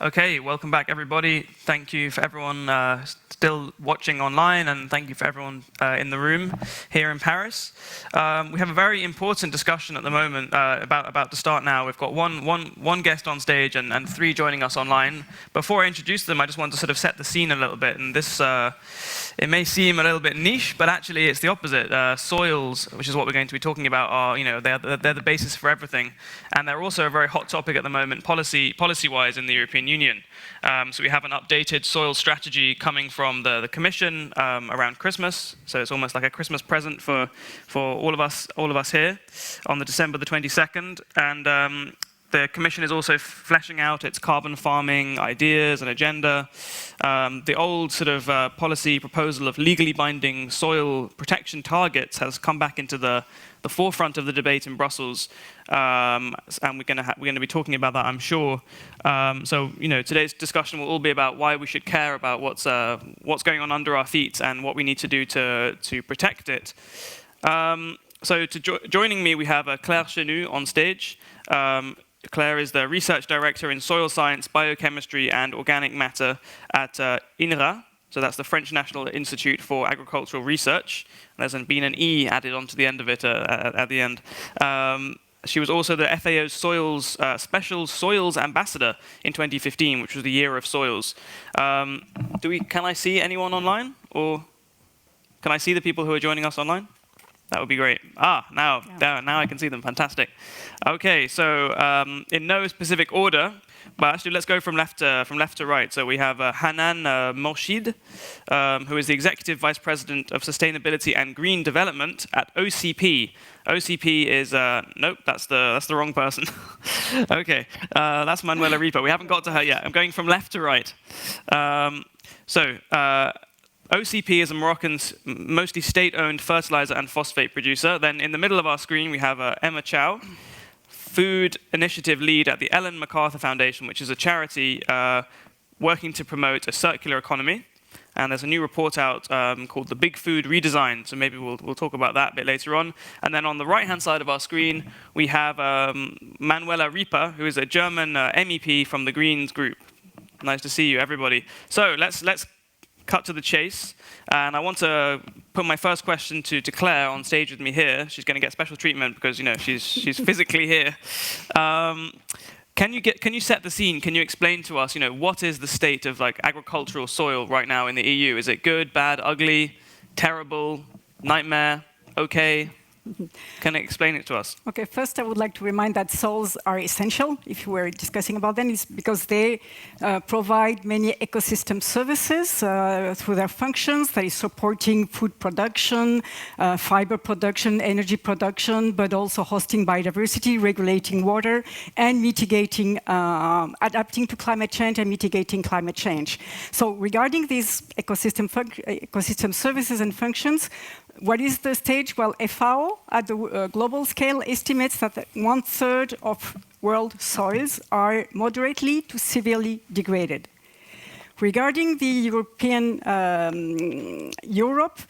Okay, welcome back, everybody. Thank you for everyone still watching online, and thank you for everyone in the room here in Paris. We have a very important discussion at the moment about to start now. We've got one guest on stage and three joining us online. Before I introduce them, I just want to sort of set the scene a little bit. And this, it may seem a little bit niche, but actually it's the opposite. Soils, which is what we're going to be talking about, are they're the basis for everything, and they're also a very hot topic at the moment, policy-wise, in the European Union. So we have an updated soil strategy coming from the Commission around Christmas. So it's almost like a Christmas present for all of us here on December the 22nd. And the Commission is also fleshing out its carbon farming ideas and agenda. The old sort of policy proposal of legally binding soil protection targets has come back into the forefront of the debate in Brussels, and we're going to be talking about that, I'm sure. So today's discussion will all be about why we should care about what's going on under our feet and what we need to do to protect it. So joining me, we have Claire Chenu on stage. Claire is the research director in soil science, biochemistry, and organic matter at INRA. So that's the French National Institute for Agricultural Research. There's been an E added onto the end of it at the end. She was also the FAO's Special Soils Ambassador in 2015, which was the year of soils. Can I see anyone online? Or can I see the people who are joining us online? That would be great. Now I can see them. Fantastic. Okay, so in no specific order, but actually let's go from left to right. So we have Hanan Morshid, who is the Executive Vice President of Sustainability and Green Development at OCP. OCP is, nope, that's the wrong person. Okay, that's Manuela Ripa. We haven't got to her yet. I'm going from left to right. OCP is a Moroccan, mostly state-owned fertilizer and phosphate producer. Then in the middle of our screen, we have Emma Chow, Food Initiative Lead at the Ellen MacArthur Foundation, which is a charity working to promote a circular economy. And there's a new report out called The Big Food Redesign, so maybe we'll talk about that a bit later on. And then on the right-hand side of our screen, we have Manuela Ripa, who is a German MEP from the Greens group. Nice to see you, everybody. So let's cut to the chase, and I want to put my first question to Claire on stage with me here. She's going to get special treatment because she's physically here. Can you set the scene? Can you explain to us what is the state of agricultural soil right now in the EU? Is it good, bad, ugly, terrible, nightmare, okay? Can you explain it to us? Okay, first I would like to remind that soils are essential, if we were discussing about them, is because they provide many ecosystem services through their functions, that is supporting food production, fiber production, energy production, but also hosting biodiversity, regulating water, and mitigating, adapting to climate change and mitigating climate change. So regarding these ecosystem services and functions, what is the stage? Well, FAO, at the global scale, estimates that 1/3 of world soils are moderately to severely degraded. Regarding the Europe,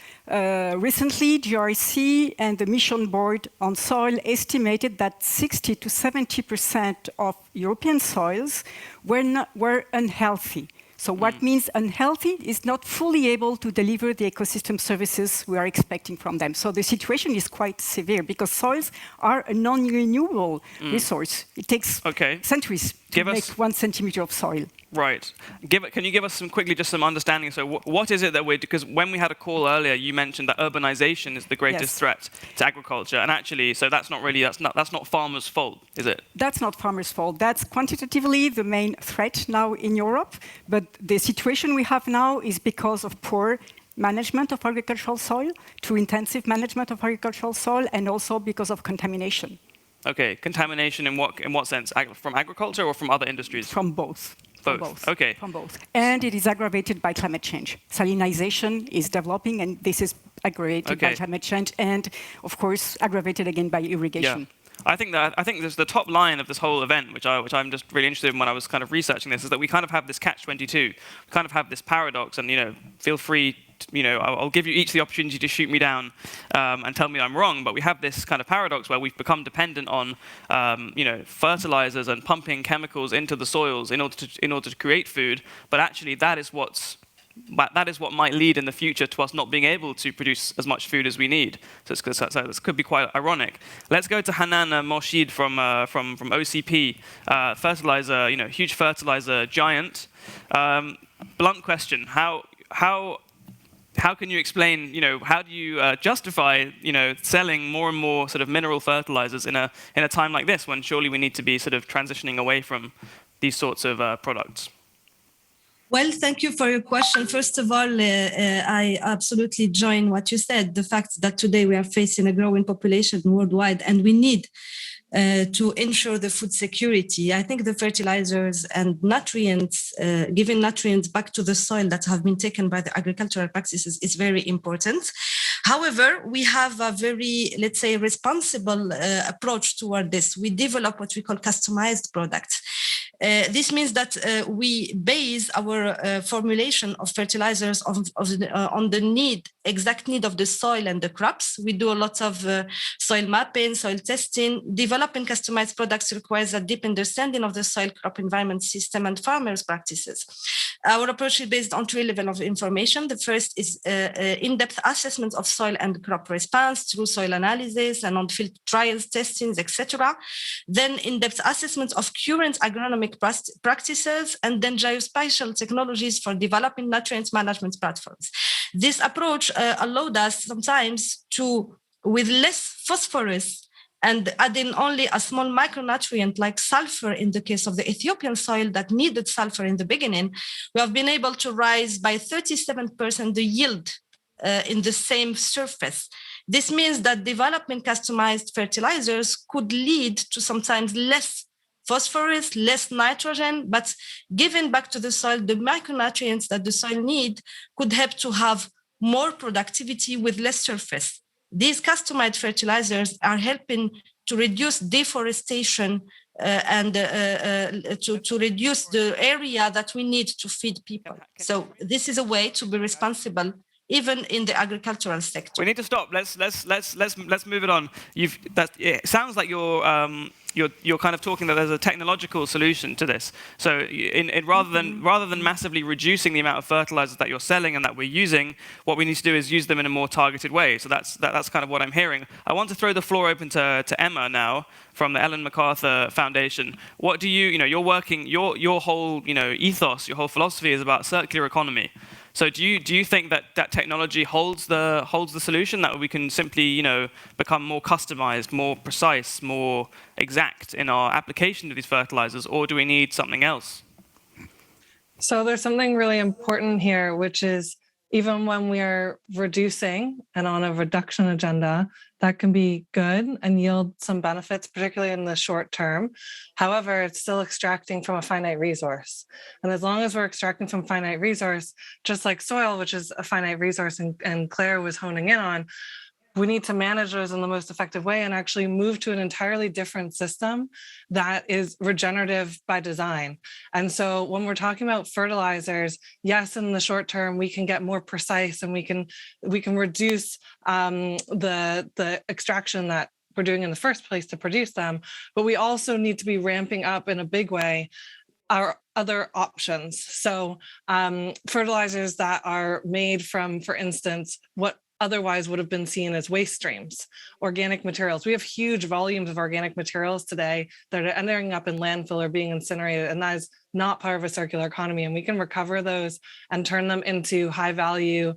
recently GRC and the Mission Board on Soil estimated that 60 to 70% of European soils were unhealthy. So what means unhealthy is not fully able to deliver the ecosystem services we are expecting from them. So the situation is quite severe because soils are a non-renewable resource. It takes centuries to make 1 centimeter of soil. Right. Can you give us just some understanding? So what is it that because when we had a call earlier, you mentioned that urbanization is the greatest threat to agriculture, and actually, so that's not farmers' fault, is it? That's not farmers' fault. That's quantitatively the main threat now in Europe. But the situation we have now is because of poor management of agricultural soil, too intensive management of agricultural soil, and also because of contamination. Okay, contamination in what sense? From agriculture or from other industries? From both. Both. Okay. From both. And it is aggravated by climate change. Salinization is developing, and this is aggravated by climate change, and of course aggravated again by irrigation. Yeah. I think there's the top line of this whole event, which I'm just really interested in when I was kind of researching this, is that we kind of have this catch-22. We kind of have this paradox, and feel free. I'll give you each the opportunity to shoot me down and tell me I'm wrong. But we have this kind of paradox where we've become dependent on, fertilizers and pumping chemicals into the soils in order to create food. But actually, that is what might lead in the future to us not being able to produce as much food as we need. So this could be quite ironic. Let's go to Hanan Morshid from OCP, fertilizer, huge fertilizer giant. Blunt question: How can you explain, how do you justify, selling more and more sort of mineral fertilizers in a time like this, when surely we need to be sort of transitioning away from these sorts of products? Well, thank you for your question. First of all, I absolutely join what you said. The fact that today we are facing a growing population worldwide, and we need to ensure the food security. I think the fertilizers and nutrients, giving nutrients back to the soil that have been taken by the agricultural practices is very important. However, we have a very, let's say, responsible approach toward this. We develop what we call customized products. This means that we base our formulation of fertilizers on the exact need of the soil and the crops. We do a lot of soil mapping, soil testing. Developing customized products requires a deep understanding of the soil, crop, environment system, and farmers' practices. Our approach is based on three levels of information. The first is in-depth assessment of soil and crop response through soil analysis and on-field trials, testings, etc. Then in-depth assessment of current agronomic practices, and then geospatial technologies for developing nutrient management platforms. This approach allowed us sometimes to, with less phosphorus and adding only a small micronutrient like sulfur in the case of the Ethiopian soil that needed sulfur in the beginning, we have been able to rise by 37% the yield in the same surface. This means that developing customized fertilizers could lead to sometimes less phosphorus, less nitrogen, but giving back to the soil the micronutrients that the soil need could help to have more productivity with less surface. These customized fertilizers are helping to reduce deforestation and to reduce the area that we need to feed people. So this is a way to be responsible even in the agricultural sector. We need to stop. Let's move it on. It sounds like you're kind of talking that there's a technological solution to this. So rather than massively reducing the amount of fertilizers that you're selling and that we're using, what we need to do is use them in a more targeted way. So that's kind of what I'm hearing. I want to throw the floor open to Emma now from the Ellen MacArthur Foundation. What do you're working, your whole ethos, your whole philosophy is about circular economy. So do you think that technology holds the solution, that we can simply become more customized, more precise, more exact in our application of these fertilizers, or do we need something else? So there's something really important here, which is even when we are reducing and on a reduction agenda, that can be good and yield some benefits, particularly in the short term. However, it's still extracting from a finite resource. And as long as we're extracting from finite resource, just like soil, which is a finite resource and Claire was honing in on, we need to manage those in the most effective way and actually move to an entirely different system that is regenerative by design. And so when we're talking about fertilizers, yes, in the short term, we can get more precise and we can reduce the extraction that we're doing in the first place to produce them, but we also need to be ramping up in a big way our other options. So fertilizers that are made from, for instance, what otherwise would have been seen as waste streams, organic materials. We have huge volumes of organic materials today that are ending up in landfill or being incinerated, and that is not part of a circular economy. And we can recover those and turn them into high value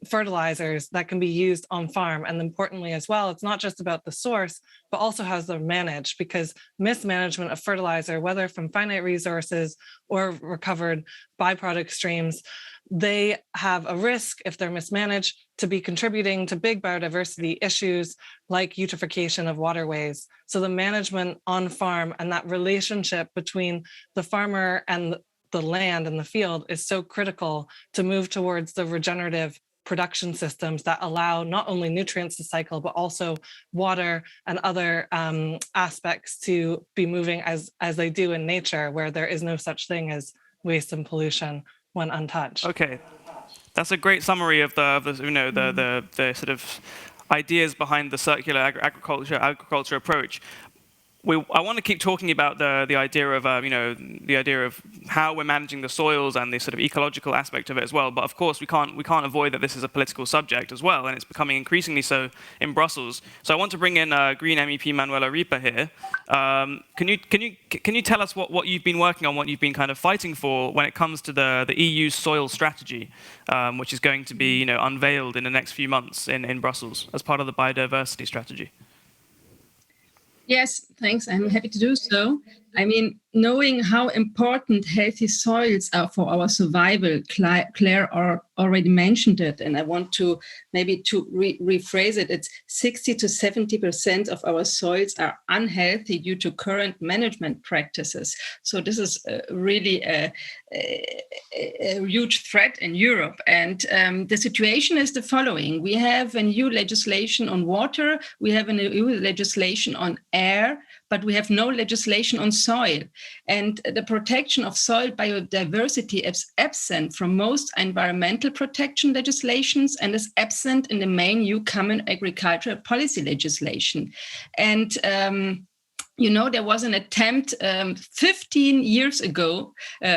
fertilizers that can be used on farm. And importantly as well, it's not just about the source, but also how they're managed, because mismanagement of fertilizer, whether from finite resources or recovered byproduct streams, they have a risk, if they're mismanaged, to be contributing to big biodiversity issues like eutrophication of waterways. So the management on farm and that relationship between the farmer and the land and the field is so critical to move towards the regenerative production systems that allow not only nutrients to cycle, but also water and other aspects to be moving as they do in nature, where there is no such thing as waste and pollution when untouched. Okay, that's a great summary of the sort of ideas behind the circular agriculture approach. I want to keep talking about the idea of the idea of how we're managing the soils and the sort of ecological aspect of it as well. But of course, we can't avoid that this is a political subject as well, and it's becoming increasingly so in Brussels. So I want to bring in Green MEP Manuela Ripa here. Can you tell us what you've been working on, what you've been kind of fighting for when it comes to the EU soil strategy, which is going to be unveiled in the next few months in Brussels as part of the biodiversity strategy? Yes, thanks. I'm happy to do so. I mean, knowing how important healthy soils are for our survival, Claire already mentioned it, and I want to maybe rephrase it. It's 60 to 70% of our soils are unhealthy due to current management practices. So this is really a huge threat in Europe. And the situation is the following. We have an EU legislation on water, we have an EU legislation on air, but we have no legislation on soil. And the protection of soil biodiversity is absent from most environmental protection legislations and is absent in the main EU Common Agricultural Policy legislation. And there was an attempt 15 years ago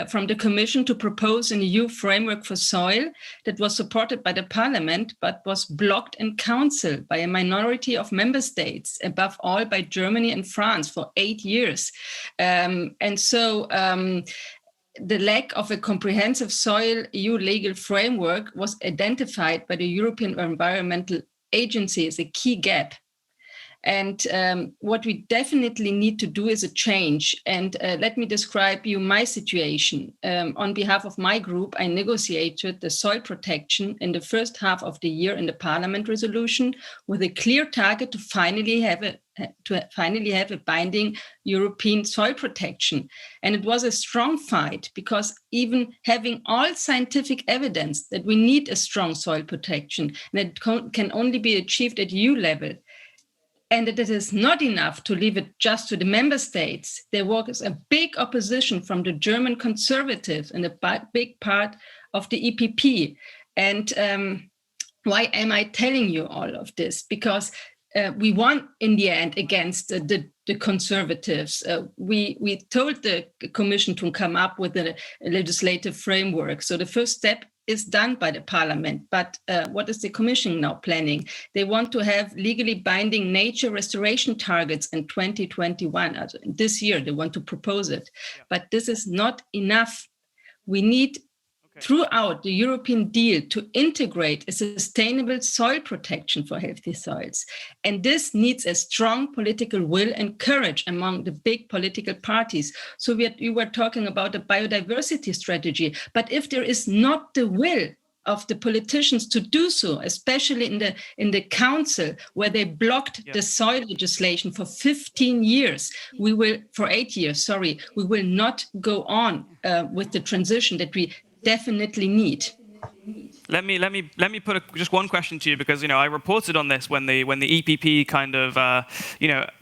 from the Commission to propose an EU framework for soil that was supported by the Parliament, but was blocked in Council by a minority of member states, above all by Germany and France for 8 years. The lack of a comprehensive soil EU legal framework was identified by the European Environmental Agency as a key gap. And what we definitely need to do is a change. And let me describe you my situation. On behalf of my group, I negotiated the soil protection in the first half of the year in the Parliament resolution with a clear target to finally have a binding European soil protection. And it was a strong fight because even having all scientific evidence that we need a strong soil protection, and it can only be achieved at EU level, and that it is not enough to leave it just to the member states. There was a big opposition from the German conservatives and a big part of the EPP. And why am I telling you all of this? Because we won in the end against the conservatives. We told the Commission to come up with a legislative framework. So the first step is done by the Parliament. But what is the Commission now planning? They want to have legally binding nature restoration targets in 2021. This year, they want to propose it. Yeah. But this is not enough. We need throughout the European deal to integrate a sustainable soil protection for healthy soils. And this needs a strong political will and courage among the big political parties. So we were talking about a biodiversity strategy, but if there is not the will of the politicians to do so, especially in the council, where they blocked the soil legislation for 15 years, we will not go on with the transition that we definitely need. Let me put just one question to you, because I reported on this when the EPP kind of the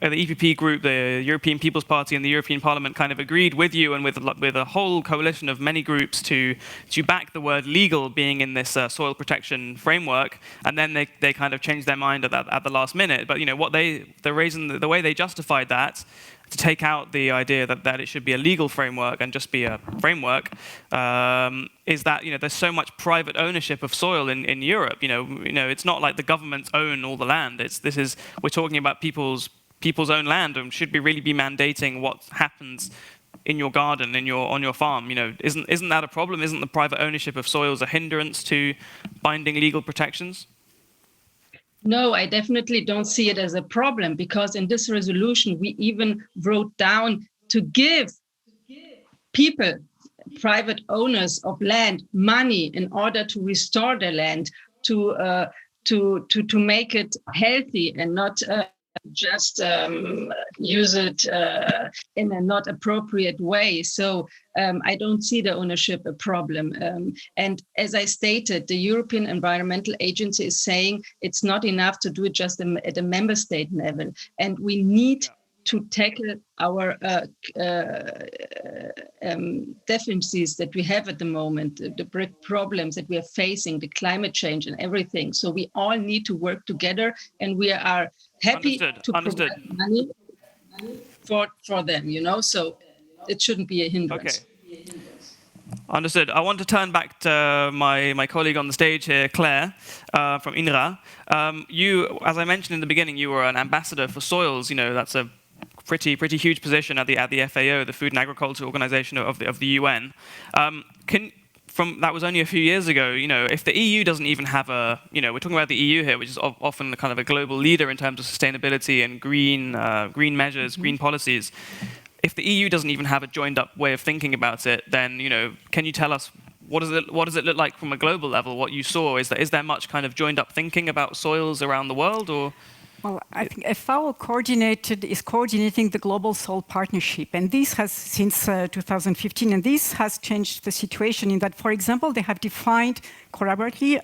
EPP group, the European People's Party, and the European Parliament kind of agreed with you and with a whole coalition of many groups to back the word legal being in this soil protection framework, and then they kind of changed their mind at the last minute. But the way they justified that, to take out the idea that it should be a legal framework and just be a framework, is that there's so much private ownership of soil in Europe. It's not like the governments own all the land. We're talking about people's own land, and should we really be mandating what happens in your garden, on your farm? Isn't that a problem? Isn't the private ownership of soils a hindrance to binding legal protections? No, I definitely don't see it as a problem, because in this resolution, we even wrote down to give people, private owners of land, money in order to restore their land, to make it healthy and not just use it in a not appropriate way. So I don't see the ownership a problem. And as I stated, the European Environmental Agency is saying it's not enough to do it just at a member state level. And we need to tackle our deficiencies that we have at the moment, the problems that we are facing, the climate change and everything. So we all need to work together, and we are happy to provide money for them, you know, so it shouldn't be a hindrance. Okay. Understood. I want to turn back to my colleague on the stage here, Claire, from INRA. You, as I mentioned in the beginning, you were an ambassador for soils. You know, that's a pretty huge position at the FAO, the Food and Agriculture Organization of the UN. That was only a few years ago. You know, if the EU doesn't even have a, you know, we're talking about the EU here, which is often kind of a global leader in terms of sustainability and green measures, green policies. If the EU doesn't even have a joined-up way of thinking about it, then, you know, can you tell us what does it look like from a global level? What you saw, is there much kind of joined-up thinking about soils around the world, or? Well, I think FAO is coordinating the Global Soil Partnership, and this has since 2015, and this has changed the situation in that, for example, they have defined collaboratively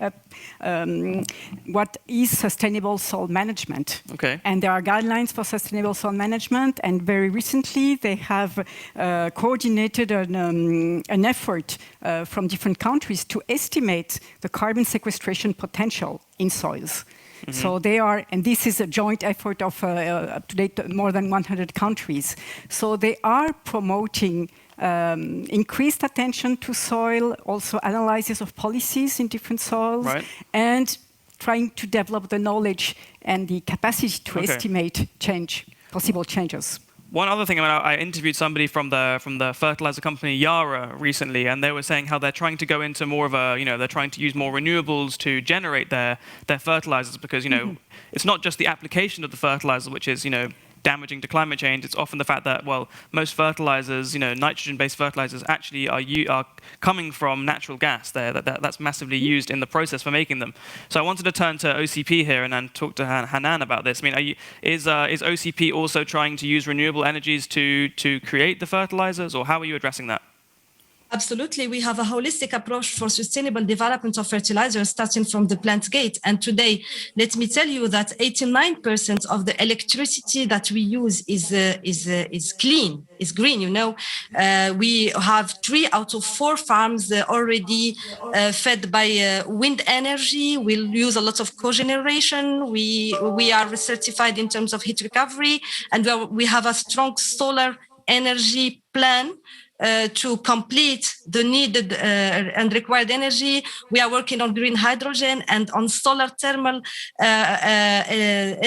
what is sustainable soil management. Okay. And there are guidelines for sustainable soil management, and very recently they have coordinated an effort from different countries to estimate the carbon sequestration potential in soils. Mm-hmm. So they are, and this is a joint effort of up to date more than 100 countries. So they are promoting increased attention to soil, also analysis of policies in different soils, right, and trying to develop the knowledge and the capacity to estimate possible changes. One other thing, I interviewed somebody from the fertilizer company Yara recently, and they were saying how they're trying to go into more of a, you know, they're trying to use more renewables to generate their fertilizers, because, you know, it's not just the application of the fertilizer which is, you know, damaging to climate change. It's often the fact that, well, most fertilizers, you know, nitrogen-based fertilizers actually are coming from natural gas. That's massively used in the process for making them. So I wanted to turn to OCP here and then talk to Hanan about this. I mean, is OCP also trying to use renewable energies to create the fertilizers, or how are you addressing that? Absolutely. We have a holistic approach for sustainable development of fertilizers starting from the plant gate. And today, let me tell you that 89% of the electricity that we use is clean, is green, you know. We have 3 out of 4 farms already fed by wind energy. We'll use a lot of cogeneration. We are certified in terms of heat recovery, and we have a strong solar energy plan to complete the needed and required energy. We are working on green hydrogen and on solar thermal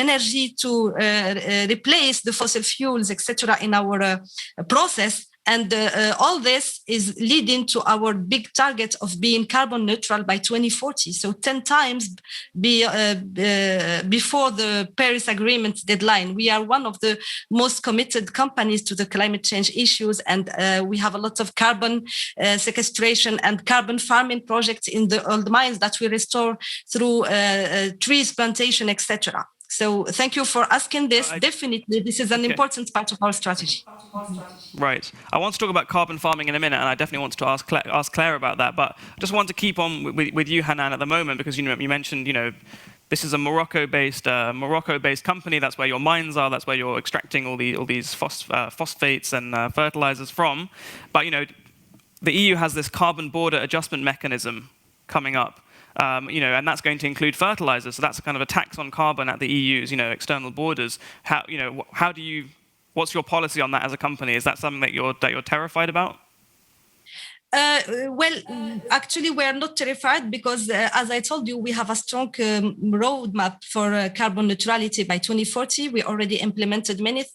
energy to replace the fossil fuels, etc., in our process. And all this is leading to our big target of being carbon neutral by 2040. So 10 times before the Paris Agreement deadline. We are one of the most committed companies to the climate change issues. And we have a lot of carbon sequestration and carbon farming projects in the old mines that we restore through trees plantation, etc. So thank you for asking this. Definitely, this is an important part of our strategy. Right. I want to talk about carbon farming in a minute, and I definitely want to ask Claire about that. But I just want to keep on with you, Hanan, at the moment, because you mentioned, you know, this is a Morocco-based company. That's where your mines are. That's where you're extracting all these phosphates and fertilizers from. But you know, the EU has this carbon border adjustment mechanism coming up. You know, and that's going to include fertilizers. So that's a kind of a tax on carbon at the EU's, you know, external borders. What's your policy on that as a company? Is that something that you're terrified about? Well, actually, we are not terrified because, as I told you, we have a strong roadmap for carbon neutrality by 2040. We already implemented many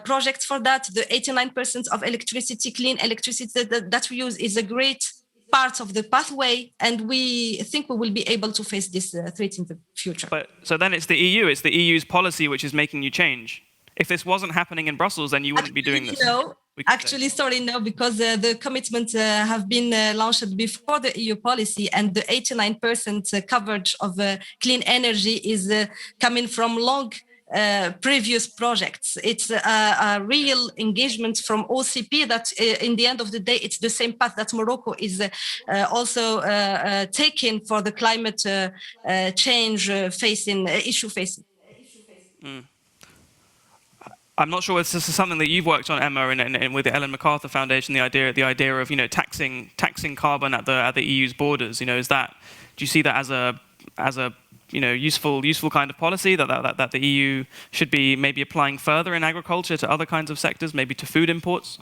projects for that. The 89% of electricity, clean electricity that we use is a great part of the pathway, and we think we will be able to face this threat in the future. But so then it's the EU's policy which is making you change. If this wasn't happening in Brussels, then you wouldn't be doing this. No, Actually, sorry, no, because the commitments have been launched before the EU policy, and the 89% coverage of clean energy is coming from long previous projects. It's a real engagement from OCP that in the end of the day, it's the same path that Morocco is also taking for the climate change issue facing. Mm. I'm not sure if this is something that you've worked on, Emma, and with the Ellen MacArthur Foundation, the idea of taxing carbon at the EU's borders. Is that, do you see that as a useful kind of policy that the EU should be maybe applying further in agriculture to other kinds of sectors, maybe to food imports?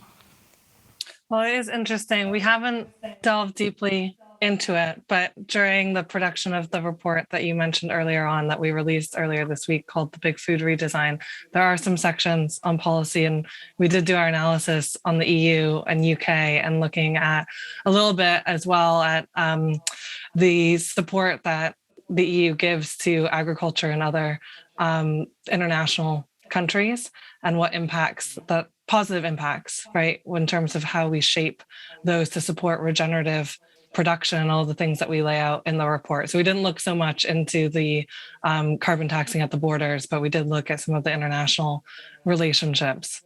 Well, it is interesting. We haven't delved deeply into it, but during the production of the report that you mentioned earlier on that we released earlier this week called The Big Food Redesign, there are some sections on policy, and we did do our analysis on the EU and UK and looking at a little bit as well at the support that the EU gives to agriculture and other international countries and what impacts, the positive impacts, right, in terms of how we shape those to support regenerative production and all the things that we lay out in the report. So we didn't look so much into the carbon taxing at the borders, but we did look at some of the international relationships.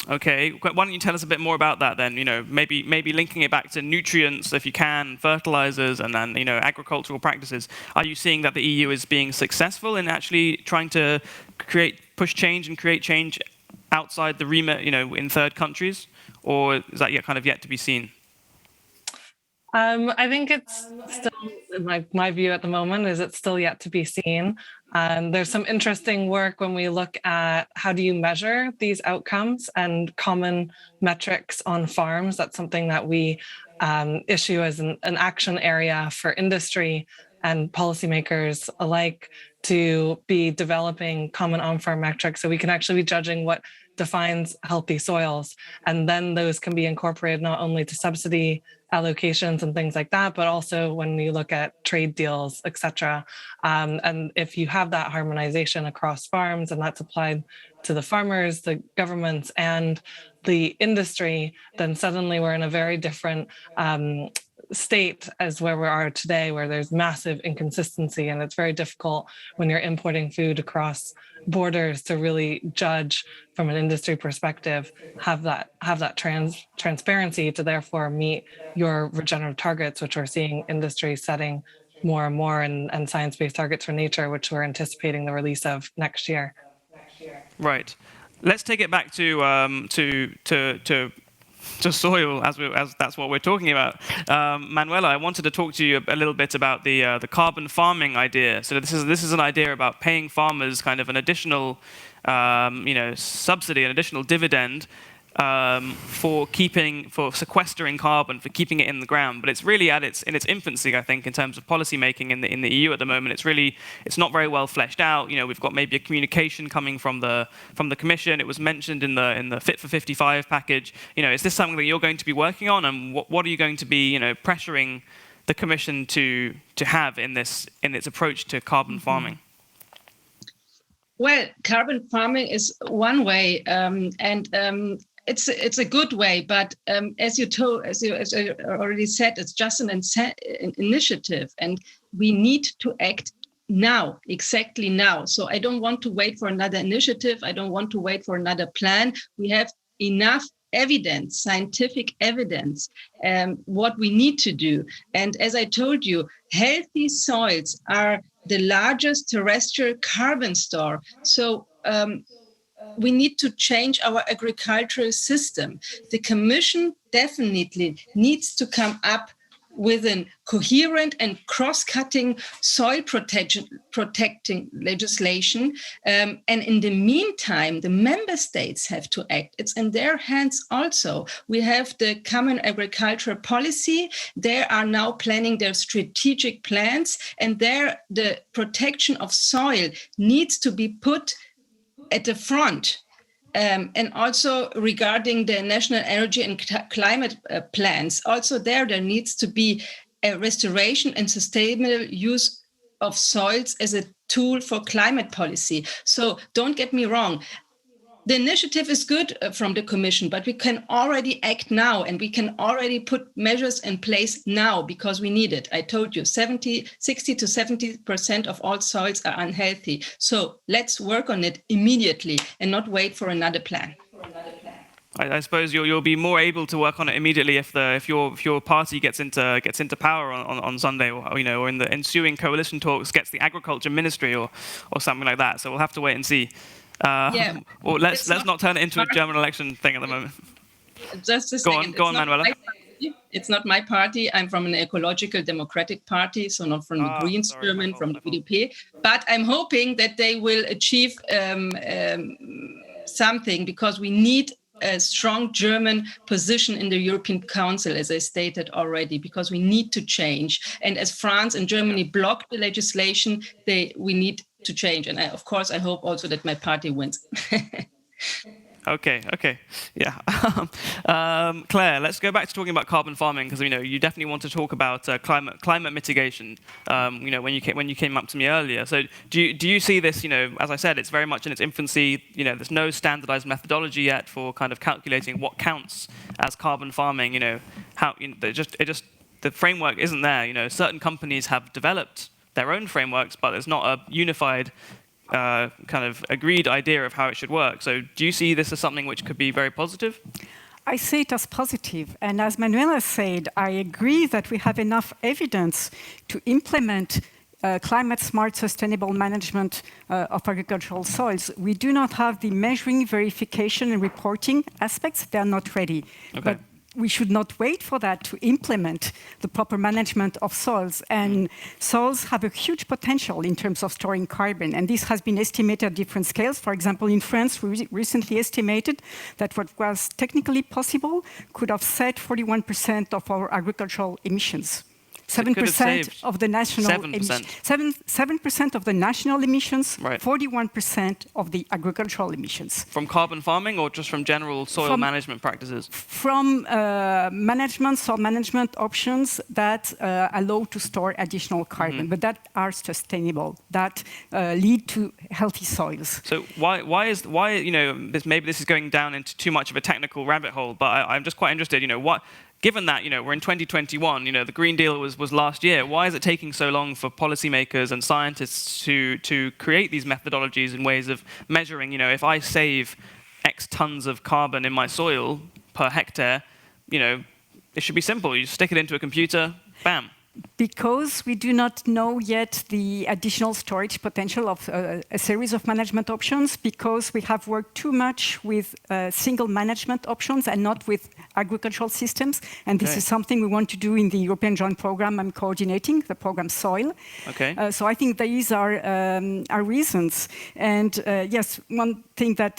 Okay, why don't you tell us a bit more about that then? Maybe linking it back to nutrients, if you can, fertilizers, and then agricultural practices. Are you seeing that the EU is being successful in actually trying to push change and create change outside the remit, in third countries, or is that yet to be seen? I think it's still, my view at the moment is it's still yet to be seen. There's some interesting work when we look at how do you measure these outcomes and common metrics on farms. That's something that we issue as an action area for industry and policymakers alike to be developing common on-farm metrics so we can actually be judging what defines healthy soils. And then those can be incorporated not only to subsidy allocations and things like that, but also when we look at trade deals, et cetera. And if you have that harmonization across farms and that's applied to the farmers, the governments, and the industry, then suddenly we're in a very different state as where we are today, where there's massive inconsistency, and it's very difficult when you're importing food across borders to really judge from an industry perspective, have that transparency to therefore meet your regenerative targets, which we're seeing industry setting more and more, and science-based targets for nature, which we're anticipating the release of next year. Right. Let's take it back to soil, as that's what we're talking about. Manuela, I wanted to talk to you a little bit about the carbon farming idea. So this is an idea about paying farmers kind of an additional subsidy, an additional dividend for sequestering carbon, for keeping it in the ground. But it's really in its infancy, I think, in terms of policy making in the EU at the moment. It's not very well fleshed out. We've got maybe a communication coming from the Commission. It was mentioned in the Fit for 55 package. Is this something that you're going to be working on, and what are you going to be pressuring the Commission to have in its approach to carbon farming? Well, carbon farming is one way, it's a good way, but as you already said, it's just an initiative, and we need to act now, exactly now. So I don't want to wait for another initiative. I don't want to wait for another plan. We have enough evidence, scientific evidence, what we need to do. And as I told you, healthy soils are the largest terrestrial carbon store. So we need to change our agricultural system. The Commission definitely needs to come up with a coherent and cross-cutting soil protecting legislation. And in the meantime, the member states have to act. It's in their hands also. We have the Common Agricultural Policy. They are now planning their strategic plans, and there the protection of soil needs to be put at the front. And also regarding the national energy and climate plans, also there needs to be a restoration and sustainable use of soils as a tool for climate policy. So don't get me wrong, the initiative is good from the Commission, but we can already act now, and we can already put measures in place now because we need it. I told you 60 to 70% of all soils are unhealthy. So let's work on it immediately and not wait for another plan. I suppose you'll be more able to work on it immediately if your party gets into power on Sunday, or in the ensuing coalition talks gets the agriculture ministry or something like that. So we'll have to wait and see. Well, let's not turn it into a German election thing at the moment. Just a second. Go on, Manuela. It's not my party. I'm from an ecological democratic party, so not from the Greens German, from the BDP. But I'm hoping that they will achieve something, because we need a strong German position in the European Council, as I stated already, because we need to change. And as France and Germany blocked the legislation, we need to change. And of course, I hope also that my party wins. Okay, yeah. Claire, let's go back to talking about carbon farming, because you definitely want to talk about climate mitigation. When you came up to me earlier. So do you see this? As I said, it's very much in its infancy. There's no standardized methodology yet for kind of calculating what counts as carbon farming. The framework isn't there. Certain companies have developed their own frameworks, but there's not a unified kind of agreed idea of how it should work. So do you see this as something which could be very positive? I see it as positive. And as Manuela said, I agree that we have enough evidence to implement climate-smart, sustainable management of agricultural soils. We do not have the measuring, verification, and reporting aspects. They are not ready. Okay. But we should not wait for that to implement the proper management of soils. And soils have a huge potential in terms of storing carbon. And this has been estimated at different scales. For example, in France, we recently estimated that what was technically possible could offset 41% of our agricultural emissions. 7% of the national 7% of the national emissions, right. 41% of the agricultural emissions. From carbon farming, or just from general soil management practices? From soil management options that allow to store additional carbon, but that are sustainable, that lead to healthy soils. So maybe this is going down into too much of a technical rabbit hole, but I'm just quite interested. Given that we're in 2021, the Green Deal was last year. Why is it taking so long for policymakers and scientists to create these methodologies and ways of measuring? If I save X tons of carbon in my soil per hectare, it should be simple. You stick it into a computer, bam. Because we do not know yet the additional storage potential of a series of management options, because we have worked too much with single management options and not with agricultural systems. And this is something we want to do in the European Joint Programme I'm coordinating, the program Soil. Okay. So I think these are reasons. And yes, one thing that,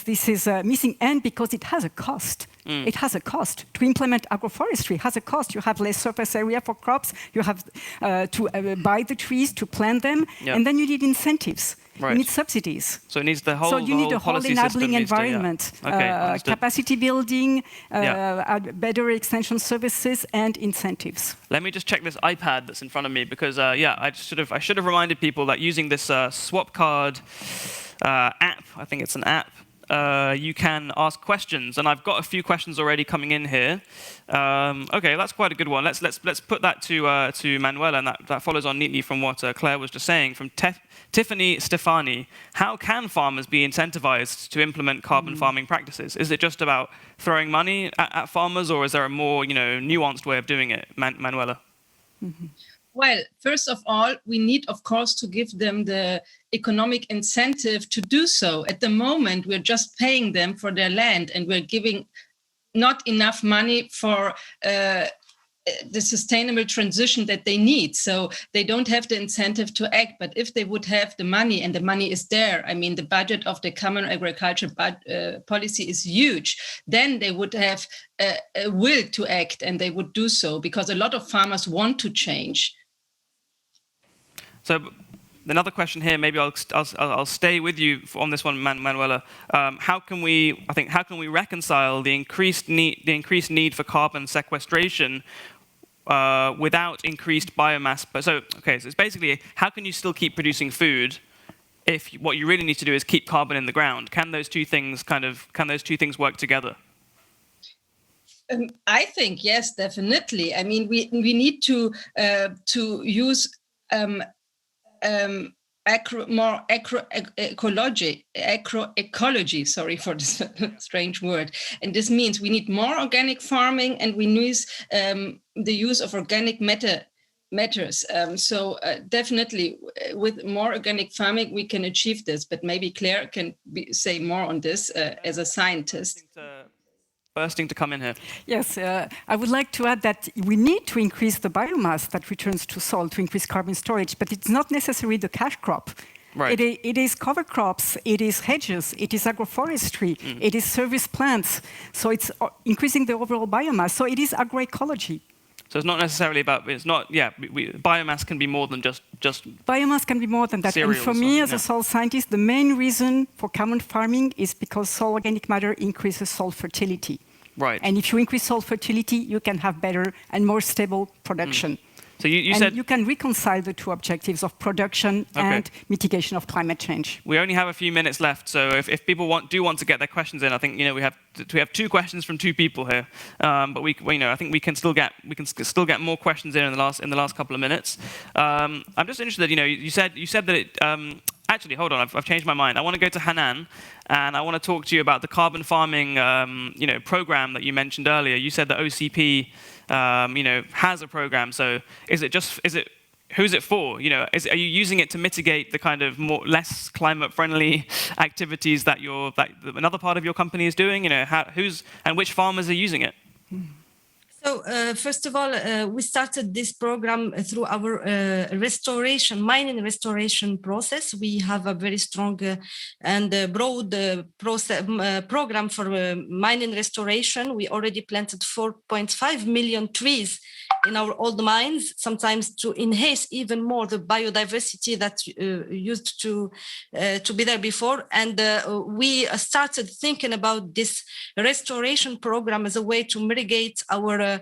this is missing, and because it has a cost. It has a cost. To implement agroforestry has a cost. You have less surface area for crops. You have to buy the trees, to plant them, and then you need incentives. Right. You need subsidies. So it needs the whole. So you need a whole enabling environment, capacity building, better extension services, and incentives. Let me just check this iPad that's in front of me, because I should have reminded people that using this swap card app, I think it's an app. You can ask questions, and I've got a few questions already coming in here. Okay, that's quite a good one. Let's put that to Manuela, and that follows on neatly from what Claire was just saying. From Tiffany Stefani, how can farmers be incentivized to implement carbon farming practices? Is it just about throwing money at farmers, or is there a more nuanced way of doing it, Manuela? Mm-hmm. Well, first of all, we need, of course, to give them the economic incentive to do so. At the moment, we're just paying them for their land, and we're giving not enough money for the sustainable transition that they need. So they don't have the incentive to act. But if they would have the money, and the money is there, I mean, the budget of the Common Agricultural Policy is huge, then they would have a will to act, and they would do so, because a lot of farmers want to change. So another question here, maybe I'll stay with you on this one, Manuela. How can we reconcile the increased need for carbon sequestration without increased biomass? So it's basically, how can you still keep producing food if what you really need to do is keep carbon in the ground? Can those two things work together? I think yes, definitely. I mean, we need to use agroecology. Sorry for this strange word. And this means we need more organic farming, and we need the use of organic matters. So definitely, with more organic farming, we can achieve this. But maybe Claire can say more on this as a scientist. Bursting to come in here. Yes, I would like to add that we need to increase the biomass that returns to soil to increase carbon storage, but it's not necessarily the cash crop. Right. It is cover crops, it is hedges, it is agroforestry, it is service plants. So it's increasing the overall biomass. So it is agroecology. So it's not necessarily about, it's not, yeah, biomass can be more than just biomass can be more than that. And for me, as a soil scientist, the main reason for carbon farming is because soil organic matter increases soil fertility. Right. And if you increase soil fertility, you can have better and more stable production. So you said you can reconcile the two objectives of production and mitigation of climate change. We only have a few minutes left, so if people do want to get their questions in, I think we have 2 questions from 2 people here, but I think we can still get more questions in the last couple of minutes. I'm just interested. You said that it. Actually, hold on. I've changed my mind. I want to go to Hanan, and I want to talk to you about the carbon farming, program that you mentioned earlier. You said that OCP, has a program. So who's it for? Are you using it to mitigate the kind of less climate-friendly activities that another part of your company is doing? And which farmers are using it? So first of all, we started this program through our mining restoration process. We have a very strong and broad program for mining restoration. We already planted 4.5 million trees in our old mines, sometimes to enhance even more the biodiversity that used to be there before. And we started thinking about this restoration program as a way to mitigate our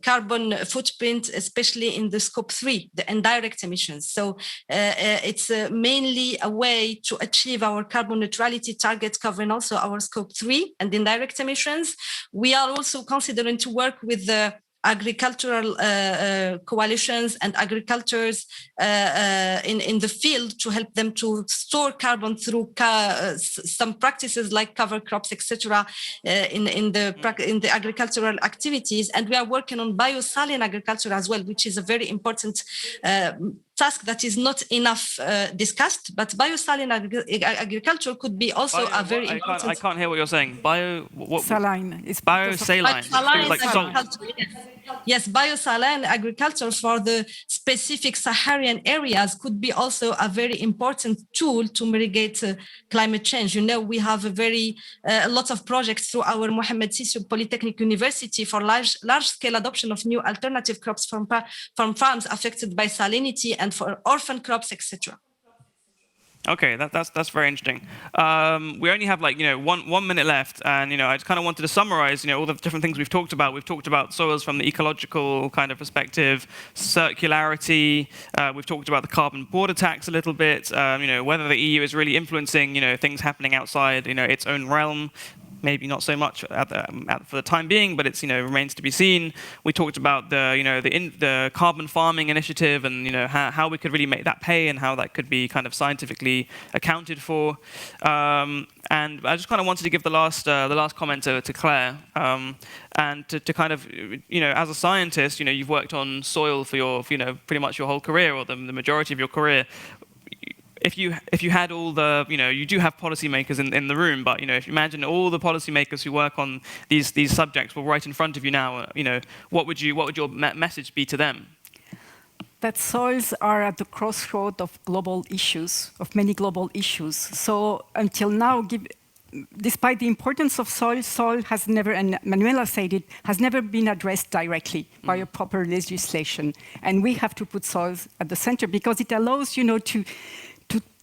carbon footprint, especially in the scope 3, the indirect emissions. So it's mainly a way to achieve our carbon neutrality target, covering also our scope 3 and indirect emissions. We are also considering to work with the agricultural coalitions and agricultures in the field to help them to store carbon through some practices like cover crops, etc. In the agricultural activities. And we are working on biosaline agriculture as well, which is a very important task that is not enough discussed, but biosaline agriculture could be also a very important... I can't hear what you're saying. Saline. It's biosaline. Yes, biosaline agriculture for the specific Saharan areas could be also a very important tool to mitigate climate change. We have a lot of projects through our Mohammed Sisi Polytechnic University for large-scale adoption of new alternative crops from farms affected by salinity and for orphan crops, etc. Okay, that's very interesting. We only have 1 minute left, and I just kind of wanted to summarize all the different things we've talked about. We've talked about soils from the ecological kind of perspective, circularity. We've talked about the carbon border tax a little bit. Whether the EU is really influencing things happening outside its own realm. Maybe not so much for the time being, but it's remains to be seen. We talked about the carbon farming initiative and how we could really make that pay and how that could be kind of scientifically accounted for. And I just kind of wanted to give the last comment to Claire and to kind of as a scientist you've worked on soil for your pretty much your whole career or the majority of your career. If you had all the, you do have policymakers in the room, but if you imagine all the policymakers who work on these subjects were right in front of you now, what would your message be to them? That soils are at the crossroad of global issues, of many global issues. So until now, despite the importance of soil has never, and Manuela said it, has never been addressed directly by a proper legislation. And we have to put soils at the center because it allows,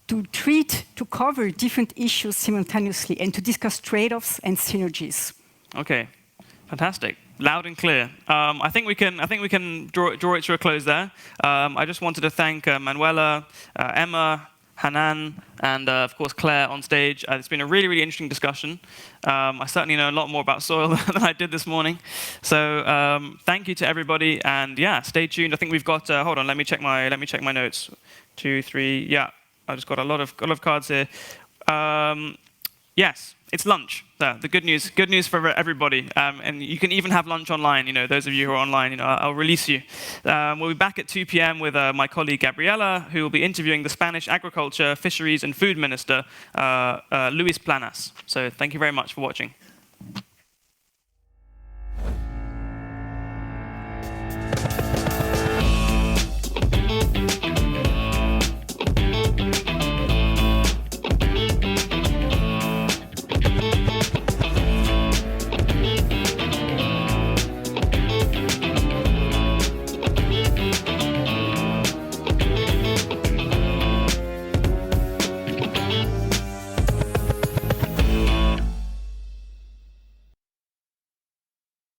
to cover different issues simultaneously and to discuss trade-offs and synergies. Okay, fantastic, loud and clear. I think we can draw it to a close there. I just wanted to thank Manuela, Emma, Hanan, and of course Claire on stage. It's been a really, really interesting discussion. I certainly know a lot more about soil than I did this morning. So thank you to everybody, and yeah, stay tuned. I think we've got. Hold on, let me check my notes. 2, 3. Yeah, I just got a lot of cards here. Yes, it's lunch. The good news for everybody. And you can even have lunch online. Those of you who are online, I'll release you. We'll be back at 2 p.m. with my colleague Gabriela, who will be interviewing the Spanish Agriculture, Fisheries and Food Minister, Luis Planas. So thank you very much for watching.